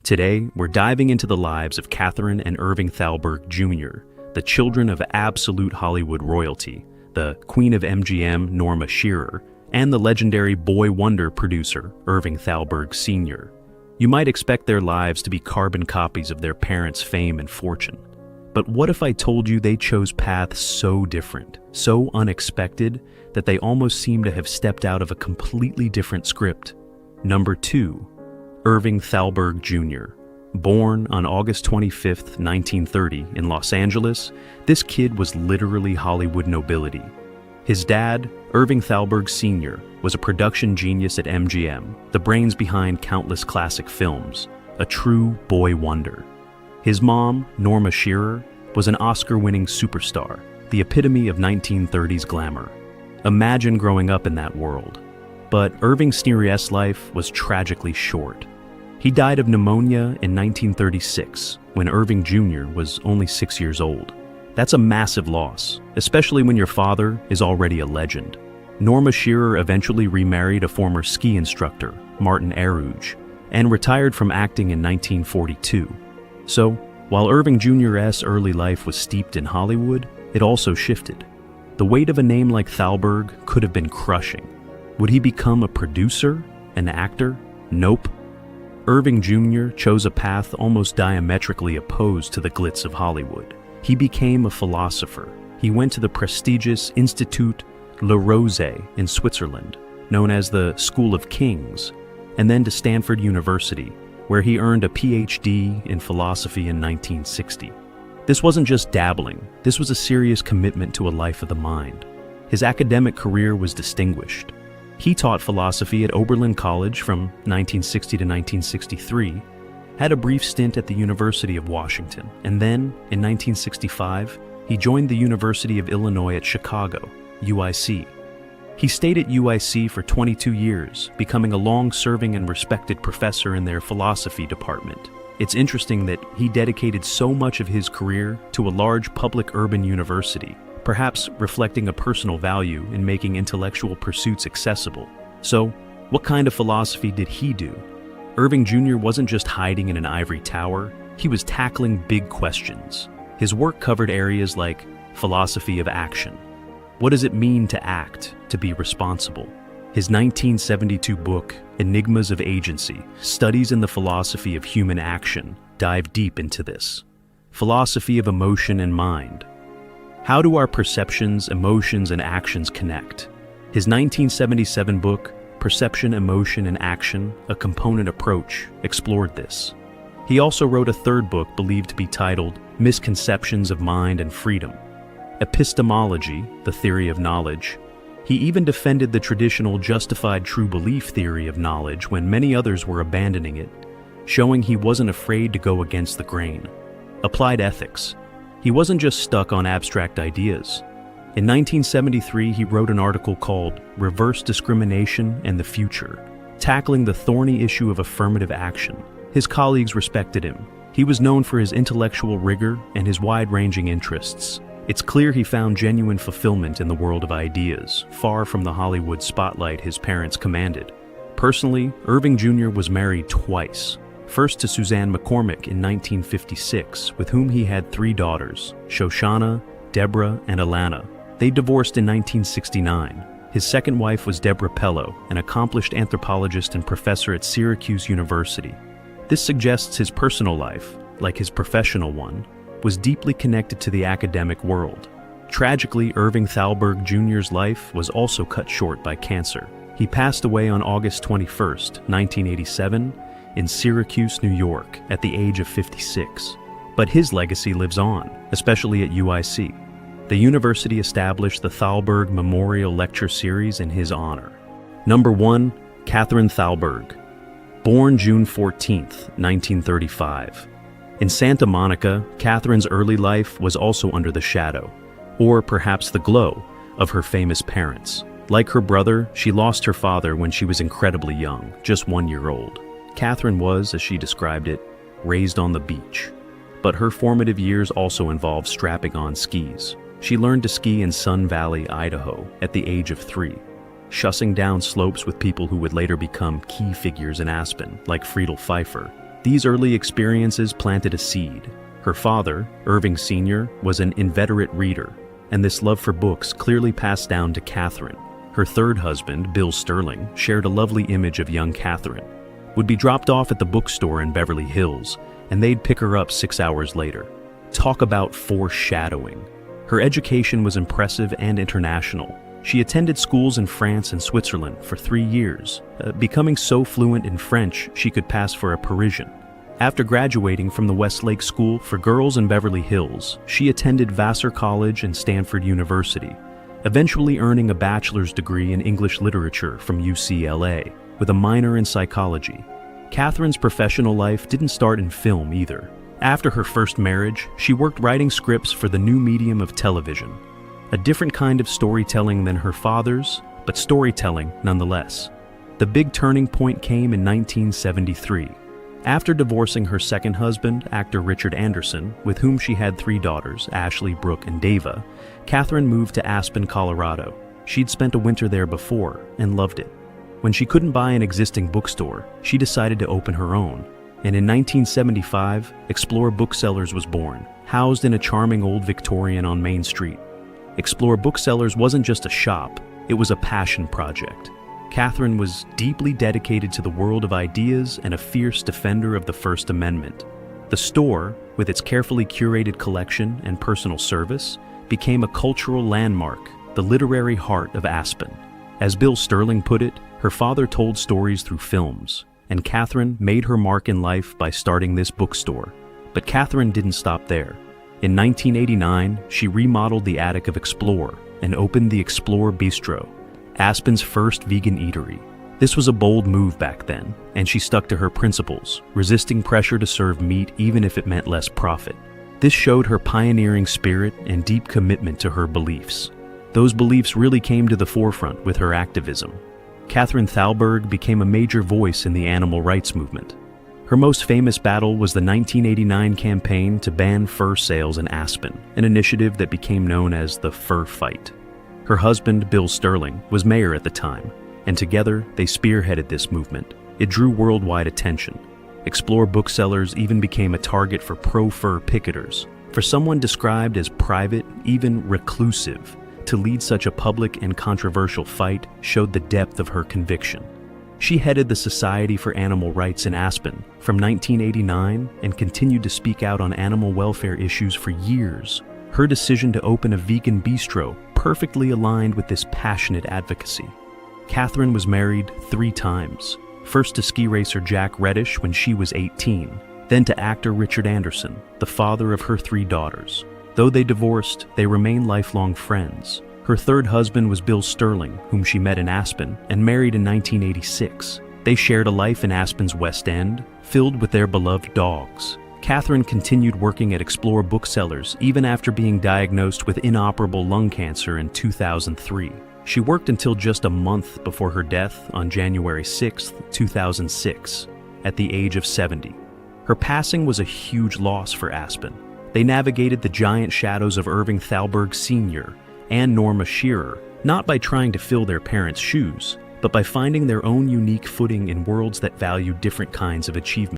Today, we're diving into the lives of Catherine and Irving Thalberg Jr., the children of absolute Hollywood royalty, the Queen of MGM, Norma Shearer, and the legendary boy wonder producer, Irving Thalberg Sr. You might expect their lives to be carbon copies of their parents' fame and fortune. But what if I told you they chose paths so different, so unexpected, that they almost seem to have stepped out of a completely different script? Number 2. Irving Thalberg Jr. Born on August 25, 1930, in Los Angeles, this kid was literally Hollywood nobility. His dad, Irving Thalberg Sr., was a production genius at MGM, the brains behind countless classic films, a true boy wonder. His mom, Norma Shearer, was an Oscar-winning superstar, the epitome of 1930s glamour. Imagine growing up in that world. But Irving Sr.'s life was tragically short. He died of pneumonia in 1936, when Irving Jr. was only 6 years old. That's a massive loss, especially when your father is already a legend. Norma Shearer eventually remarried a former ski instructor, Martin Aruge, and retired from acting in 1942. So, while Irving Jr.'s early life was steeped in Hollywood, it also shifted. The weight of a name like Thalberg could have been crushing. Would he become a producer, an actor? Nope. Irving Jr. chose a path almost diametrically opposed to the glitz of Hollywood. He became a philosopher. He went to the prestigious Institut Le Rose in Switzerland, known as the School of Kings, and then to Stanford University, where he earned a PhD in philosophy in 1960. This wasn't just dabbling, this was a serious commitment to a life of the mind. His academic career was distinguished. He taught philosophy at Oberlin College from 1960 to 1963, had a brief stint at the University of Washington, and then, in 1965, he joined the University of Illinois at Chicago, UIC. He stayed at UIC for 22 years, becoming a long-serving and respected professor in their philosophy department. It's interesting that he dedicated so much of his career to a large public urban university, perhaps reflecting a personal value in making intellectual pursuits accessible. So, what kind of philosophy did he do? Irving Jr. wasn't just hiding in an ivory tower, he was tackling big questions. His work covered areas like philosophy of action. What does it mean to act, to be responsible? His 1972 book, Enigmas of Agency, Studies in the Philosophy of Human Action, dive deep into this. Philosophy of emotion and mind. How do our perceptions, emotions, and actions connect? His 1977 book, Perception, Emotion, and Action, A Component Approach, explored this. He also wrote a third book believed to be titled Misconceptions of Mind and Freedom. Epistemology, the theory of knowledge. He even defended the traditional justified true belief theory of knowledge when many others were abandoning it, showing he wasn't afraid to go against the grain. Applied ethics. He wasn't just stuck on abstract ideas. In 1973, he wrote an article called Reverse Discrimination and the Future, tackling the thorny issue of affirmative action. His colleagues respected him. He was known for his intellectual rigor and his wide-ranging interests. It's clear he found genuine fulfillment in the world of ideas, far from the Hollywood spotlight his parents commanded. Personally, Irving Jr. was married twice. First to Suzanne McCormick in 1956, with whom he had 3 daughters, Shoshana, Deborah, and Alana. They divorced in 1969. His second wife was Deborah Pello, an accomplished anthropologist and professor at Syracuse University. This suggests his personal life, like his professional one, was deeply connected to the academic world. Tragically, Irving Thalberg Jr.'s life was also cut short by cancer. He passed away on August 21, 1987, in Syracuse, New York, at the age of 56. But his legacy lives on, especially at UIC. The university established the Thalberg Memorial Lecture Series in his honor. Number 1. Catherine Thalberg. Born June 14, 1935. In Santa Monica, Catherine's early life was also under the shadow, or perhaps the glow, of her famous parents. Like her brother, she lost her father when she was incredibly young, just 1 year old. Catherine was, as she described it, raised on the beach. But her formative years also involved strapping on skis. She learned to ski in Sun Valley, Idaho, at the age of 3, shussing down slopes with people who would later become key figures in Aspen, like Friedel Pfeiffer. These early experiences planted a seed. Her father, Irving Sr., was an inveterate reader, and this love for books clearly passed down to Catherine. Her third husband, Bill Sterling, shared a lovely image of young Catherine. Would be dropped off at the bookstore in Beverly Hills, and they'd pick her up 6 hours later. Talk about foreshadowing. Her education was impressive and international. She attended schools in France and Switzerland for 3 years, becoming so fluent in French she could pass for a Parisian. After graduating from the Westlake School for Girls in Beverly Hills, she attended Vassar College and Stanford University, eventually earning a bachelor's degree in English literature from UCLA, with a minor in psychology. Catherine's professional life didn't start in film either. After her first marriage, she worked writing scripts for the new medium of television. A different kind of storytelling than her father's, but storytelling nonetheless. The big turning point came in 1973. After divorcing her second husband, actor Richard Anderson, with whom she had 3 daughters, Ashley, Brooke, and Dava, Catherine moved to Aspen, Colorado. She'd spent a winter there before and loved it. When she couldn't buy an existing bookstore, she decided to open her own. And in 1975, Explore Booksellers was born, housed in a charming old Victorian on Main Street. Explore Booksellers wasn't just a shop, it was a passion project. Catherine was deeply dedicated to the world of ideas and a fierce defender of the First Amendment. The store, with its carefully curated collection and personal service, became a cultural landmark, the literary heart of Aspen. As Bill Sterling put it, her father told stories through films, and Catherine made her mark in life by starting this bookstore. But Catherine didn't stop there. In 1989, she remodeled the attic of Explore and opened the Explore Bistro, Aspen's first vegan eatery. This was a bold move back then, and she stuck to her principles, resisting pressure to serve meat even if it meant less profit. This showed her pioneering spirit and deep commitment to her beliefs. Those beliefs really came to the forefront with her activism. Catherine Thalberg became a major voice in the animal rights movement. Her most famous battle was the 1989 campaign to ban fur sales in Aspen, an initiative that became known as the Fur Fight. Her husband, Bill Sterling, was mayor at the time, and together they spearheaded this movement. It drew worldwide attention. Explore Booksellers even became a target for pro-fur picketers. For someone described as private, even reclusive, to lead such a public and controversial fight showed the depth of her conviction. She headed the Society for Animal Rights in Aspen from 1989 and continued to speak out on animal welfare issues for years. Her decision to open a vegan bistro perfectly aligned with this passionate advocacy. Catherine was married 3 times, first to ski racer Jack Reddish when she was 18, then to actor Richard Anderson, the father of her 3 daughters. Though they divorced, they remained lifelong friends. Her third husband was Bill Sterling, whom she met in Aspen and married in 1986. They shared a life in Aspen's West End, filled with their beloved dogs. Catherine continued working at Explore Booksellers even after being diagnosed with inoperable lung cancer in 2003. She worked until just a month before her death on January 6, 2006, at the age of 70. Her passing was a huge loss for Aspen. They navigated the giant shadows of Irving Thalberg Sr. and Norma Shearer, not by trying to fill their parents' shoes, but by finding their own unique footing in worlds that value different kinds of achievement.